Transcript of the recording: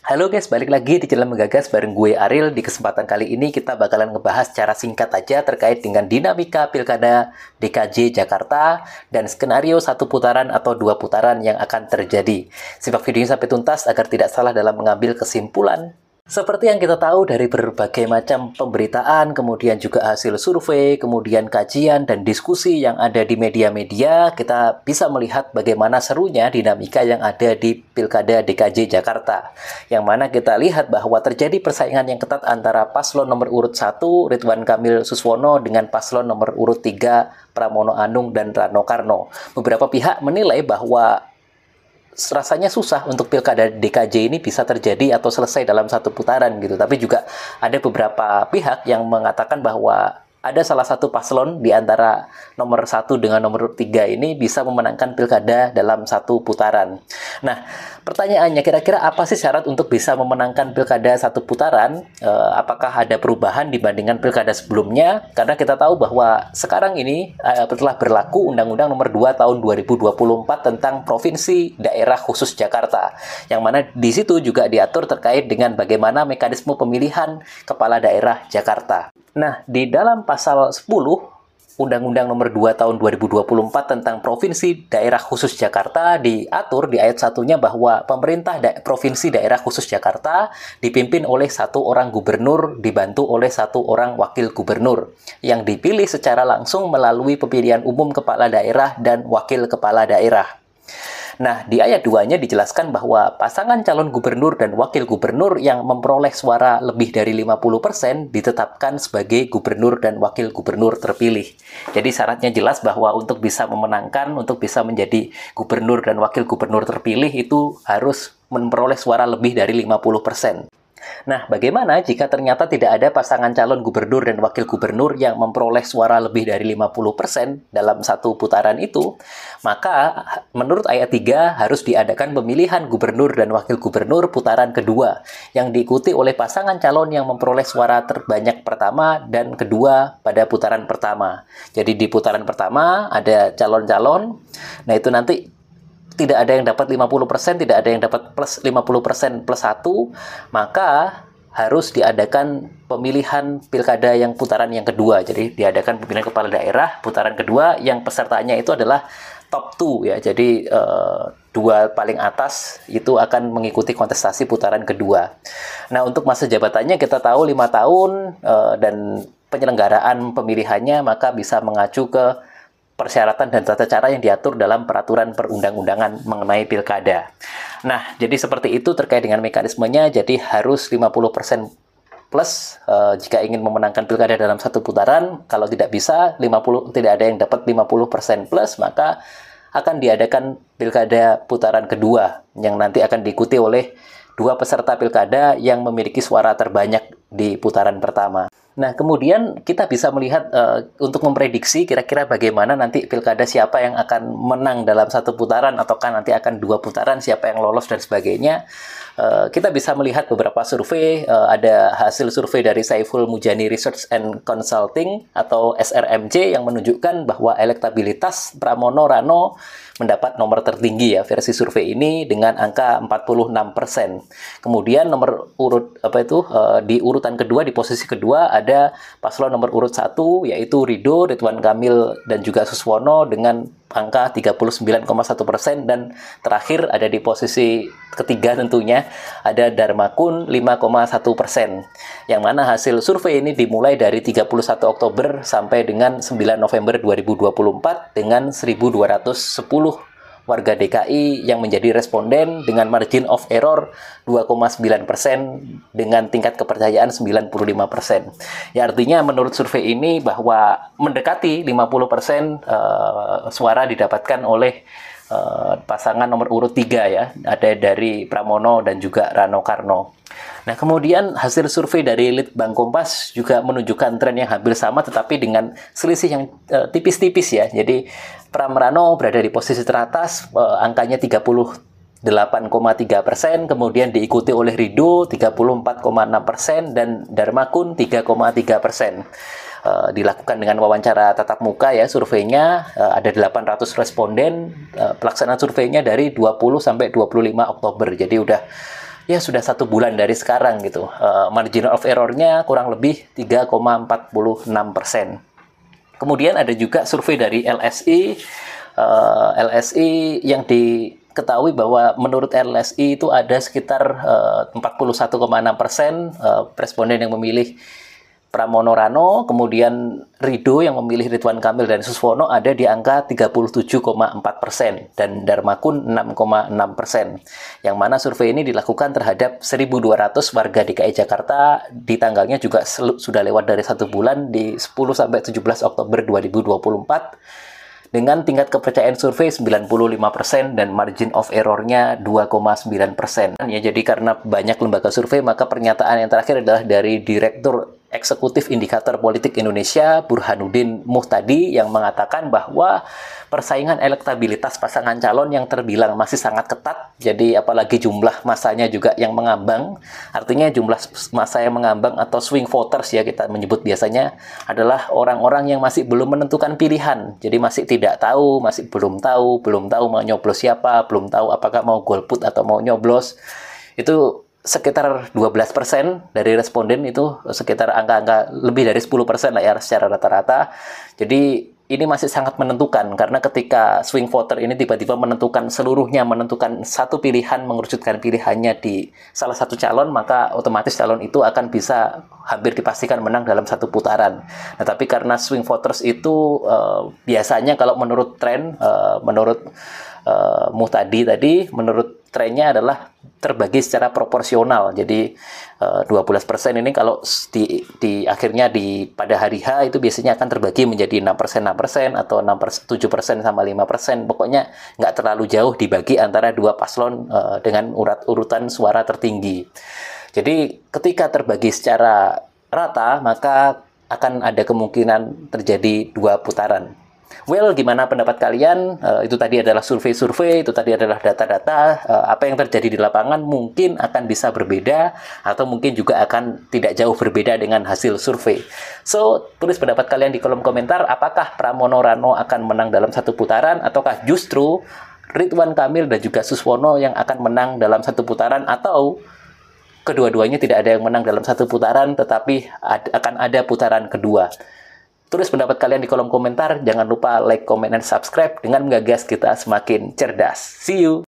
Halo guys, balik lagi di Jalan Menggagas bareng gue Ariel. Di kesempatan kali ini kita bakalan ngebahas secara singkat aja terkait dengan dinamika Pilkada DKJ Jakarta dan skenario satu putaran atau dua putaran yang akan terjadi. Simak videonya sampai tuntas agar tidak salah dalam mengambil kesimpulan. Seperti yang kita tahu dari berbagai macam pemberitaan, kemudian juga hasil survei, kemudian kajian dan diskusi yang ada di media-media, kita bisa melihat bagaimana serunya dinamika yang ada di Pilkada DKJ Jakarta. Yang mana kita lihat bahwa terjadi persaingan yang ketat antara paslon nomor urut 1 Ridwan Kamil Suswono dengan paslon nomor urut 3 Pramono Anung dan Rano Karno. Beberapa pihak menilai bahwa rasanya susah untuk Pilkada DKJ ini bisa terjadi atau selesai dalam satu putaran gitu. Tapi juga ada beberapa pihak yang mengatakan bahwa ada salah satu paslon di antara nomor 1 dengan nomor 3 ini bisa memenangkan Pilkada dalam satu putaran. Nah, pertanyaannya kira-kira apa sih syarat untuk bisa memenangkan Pilkada satu putaran? Apakah ada perubahan dibandingkan Pilkada sebelumnya? Karena kita tahu bahwa sekarang ini telah berlaku Undang-Undang Nomor 2 Tahun 2024 tentang Provinsi Daerah Khusus Jakarta. Yang mana di situ juga diatur terkait dengan bagaimana mekanisme pemilihan kepala daerah Jakarta. Nah, di dalam pasal 10 Undang-Undang Nomor 2 Tahun 2024 tentang Provinsi Daerah Khusus Jakarta diatur di ayat 1-nya bahwa pemerintah Provinsi Daerah Khusus Jakarta dipimpin oleh satu orang gubernur dibantu oleh satu orang wakil gubernur yang dipilih secara langsung melalui pemilihan umum kepala daerah dan wakil kepala daerah. Nah, di ayat 2-nya dijelaskan bahwa pasangan calon gubernur dan wakil gubernur yang memperoleh suara lebih dari 50% ditetapkan sebagai gubernur dan wakil gubernur terpilih. Jadi syaratnya jelas bahwa untuk bisa memenangkan, untuk bisa menjadi gubernur dan wakil gubernur terpilih itu harus memperoleh suara lebih dari 50%. Nah, bagaimana jika ternyata tidak ada pasangan calon gubernur dan wakil gubernur yang memperoleh suara lebih dari 50% dalam satu putaran itu? Maka, menurut ayat 3, harus diadakan pemilihan gubernur dan wakil gubernur putaran kedua, yang diikuti oleh pasangan calon yang memperoleh suara terbanyak pertama dan kedua pada putaran pertama. Jadi di putaran pertama ada calon-calon, nah itu nanti tidak ada yang dapat 50%, tidak ada yang dapat plus 50% plus 1, maka harus diadakan pemilihan pilkada yang putaran yang kedua. Jadi diadakan pemilihan kepala daerah putaran kedua yang pesertanya itu adalah top 2 ya. Jadi dua paling atas itu akan mengikuti kontestasi putaran kedua. Nah, untuk masa jabatannya kita tahu 5 tahun dan penyelenggaraan pemilihannya maka bisa mengacu ke persyaratan dan tata cara yang diatur dalam peraturan perundang-undangan mengenai pilkada. Nah, jadi seperti itu terkait dengan mekanismenya, jadi harus 50% plus jika ingin memenangkan pilkada dalam satu putaran. Kalau tidak bisa, tidak ada yang dapat 50% plus, maka akan diadakan pilkada putaran kedua yang nanti akan diikuti oleh dua peserta pilkada yang memiliki suara terbanyak di putaran pertama. Nah, kemudian kita bisa melihat untuk memprediksi kira-kira bagaimana nanti pilkada siapa yang akan menang dalam satu putaran ataukah nanti akan dua putaran, siapa yang lolos dan sebagainya. Kita bisa melihat beberapa survei, ada hasil survei dari Saiful Mujani Research and Consulting atau SRMC yang menunjukkan bahwa elektabilitas Pramono Rano mendapat nomor tertinggi ya versi survei ini dengan angka 46%. Kemudian nomor urut di urutan kedua, di posisi kedua ada paslon nomor urut 1 yaitu Ridwan Kamil dan juga Suswono dengan angka 39,1%, dan terakhir ada di posisi ketiga tentunya ada Darmakun 5,1%, yang mana hasil survei ini dimulai dari 31 Oktober sampai dengan 9 November 2024 dengan 1.210 warga DKI yang menjadi responden dengan margin of error 2,9% dengan tingkat kepercayaan 95%. Ya, artinya menurut survei ini bahwa mendekati 50% suara didapatkan oleh pasangan nomor urut 3 ya, ada dari Pramono dan juga Rano Karno. Nah, kemudian hasil survei dari Litbang Kompas juga menunjukkan tren yang hampir sama tetapi dengan selisih yang tipis-tipis ya. Jadi Pram Rano berada di posisi teratas, angkanya 38,3%, kemudian diikuti oleh Rido 34,6% dan Darmakun 3,3%. Dilakukan dengan wawancara tatap muka ya surveinya, ada 800 responden, pelaksanaan surveinya dari 20 sampai 25 Oktober. Jadi udah ya sudah 1 bulan dari sekarang gitu. Margin of error-nya kurang lebih 3,46%. Kemudian ada juga survei dari LSI. LSI yang diketahui bahwa menurut LSI itu ada sekitar 41,6% responden yang memilih Pramono Rano, kemudian Ridho yang memilih Ridwan Kamil dan Suswono ada di angka 37,4% dan Darmakun 6,6%. Yang mana survei ini dilakukan terhadap 1.200 warga DKI Jakarta, di tanggalnya juga sudah lewat dari 1 bulan di 10-17 Oktober 2024 dengan tingkat kepercayaan survei 95% dan margin of error-nya 2,9%. Ya, jadi karena banyak lembaga survei, maka pernyataan yang terakhir adalah dari Direktur Eksekutif Indikator Politik Indonesia, Burhanuddin Muhtadi, yang mengatakan bahwa persaingan elektabilitas pasangan calon yang terbilang masih sangat ketat, jadi apalagi jumlah masanya juga yang mengambang, artinya jumlah masa yang mengambang atau swing voters ya kita menyebut biasanya, adalah orang-orang yang masih belum menentukan pilihan, jadi masih tidak tahu, masih belum tahu mau nyoblos siapa, belum tahu apakah mau golput atau mau nyoblos. Itu sekitar 12% dari responden, itu sekitar angka-angka lebih dari 10% lah ya secara rata-rata. Jadi ini masih sangat menentukan, karena ketika swing voter ini tiba-tiba menentukan seluruhnya, menentukan satu pilihan, mengerucutkan pilihannya di salah satu calon, maka otomatis calon itu akan bisa hampir dipastikan menang dalam satu putaran. Nah, tapi karena swing voters itu biasanya kalau menurut tren, menurut Muhtadi tadi, menurut trennya adalah terbagi secara proporsional. Jadi 12% ini kalau di akhirnya pada hari H itu biasanya akan terbagi menjadi 6% atau 7% sama 5%. Pokoknya nggak terlalu jauh dibagi antara dua paslon dengan urutan suara tertinggi. Jadi ketika terbagi secara rata, maka akan ada kemungkinan terjadi 2 putaran. Well, gimana pendapat kalian? Itu tadi adalah survei-survei, itu tadi adalah data-data. Apa yang terjadi di lapangan mungkin akan bisa berbeda, atau mungkin juga akan tidak jauh berbeda dengan hasil survei. So, tulis pendapat kalian di kolom komentar, apakah Pramono Rano akan menang dalam satu putaran, ataukah justru Ridwan Kamil dan juga Suswono yang akan menang dalam satu putaran, atau kedua-duanya tidak ada yang menang dalam satu putaran, tetapi akan ada putaran kedua. Tulis pendapat kalian di kolom komentar. Jangan lupa like, comment, dan subscribe dengan menggagas kita semakin cerdas. See you!